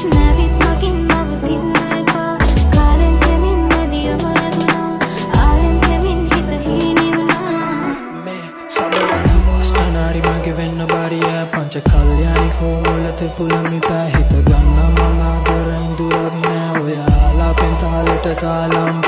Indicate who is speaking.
Speaker 1: නැවිත් මගින් නවතින්න එපා කාලෙන් දෙමින් මැදිය වරදුනා ආලෙන් දෙමින් හිත හීනි වුණා
Speaker 2: ස්ටනාරි මගේ වෙන්න බාරිය පංච කල්යාණි කෝමුලත පුලමි පෑ හිත ගන්න මම ආදරෙන් දුරවි නෑ ඔයාලා පෙන් තාලෙට තාලම්